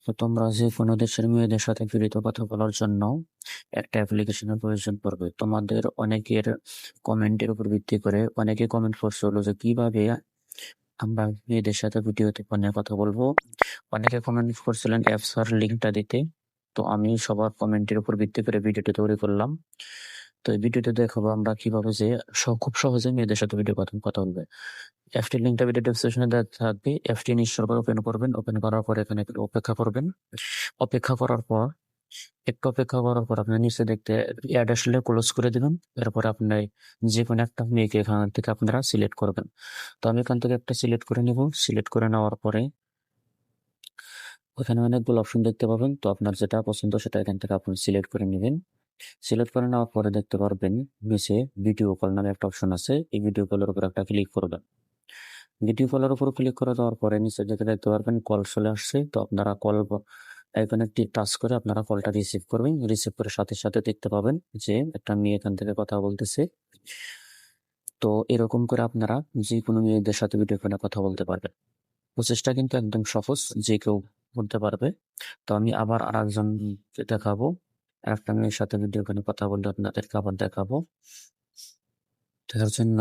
তো তোমরা যে কোনো দেশের মেয়েদের সাথে ভিডিওতে কথা বলার জন্য একটা অ্যাপ্লিকেশনের প্রয়োজন পড়বে। তোমাদের অনেকের কমেন্টের উপর ভিত্তি করে অনেকে কমেন্ট করছিল যে কিভাবে আমরা মেয়েদের সাথে ভিডিওতে ফোনে কথা বলবো। অনেকে কমেন্ট করছিলেন অ্যাপসের লিঙ্কটা দিতে। তো আমি সবার কমেন্টের উপর ভিত্তি করে ভিডিওটি তৈরি করলাম। তো এই ভিডিওতে দেখাবো আমরা কিভাবে যে খুব সহজে মেয়েদের সাথে ভিডিও কথা বলবে। অ্যাপটির লিঙ্কটা ভিডিও ডেসক্রিপশনে দেওয়া থাকবে। অ্যাপটি ইনস্টল করে ওপেন করবেন। ওপেন করার পর এখানে একটু অপেক্ষা করবেন। অপেক্ষা করার পর আপনি নিচে দেখতে অ্যাড আসলে ক্লোজ করে দিবেন। এরপর আপনি যে কোনো একটা মেয়েকে এখান থেকে আপনারা সিলেক্ট করবেন। তো আমি এখান থেকে একটা সিলেক্ট করে নিব। সিলেক্ট করে নেওয়ার পরে ওখানে অনেকগুলো অপশন দেখতে পাবেন। তো আপনার যেটা পছন্দ সেটা এখান থেকে আপনি সিলেক্ট করে নেবেন। সিলেক্ট করে নেওয়ার পরে দেখতে পারবেন নিচে ভিডিও কল নামে একটা অপশন আছে। এই ভিডিও কলের উপর একটা ক্লিক করবেন। ভিডিও কলের উপর ক্লিক করে দেওয়ার পরে নিচে দিকে দেখতে পারবেন কল চলে আসছে। তো আপনারা কল আইকনে টাচ করে আপনারা কলটা রিসিভ করবেন। রিসিভ করে সাথে সাথে দেখতে পাবেন যে একটা মেয়ে এখান থেকে কথা বলতেছে। তো এরকম করে আপনারা যে কোনো মেয়েদের সাথে ভিডিও কলে কথা বলতে পারবেন। প্রসেসটা কিন্তু একদম সহজ, যে কেউ করতে পারবে। তো আমি আবার আরেকজন দেখাবো। আরেকটা মেয়ের সাথে ভিডিও কলে কথা বলতে আপনাদেরকে আবার দেখাবো। দেখার জন্য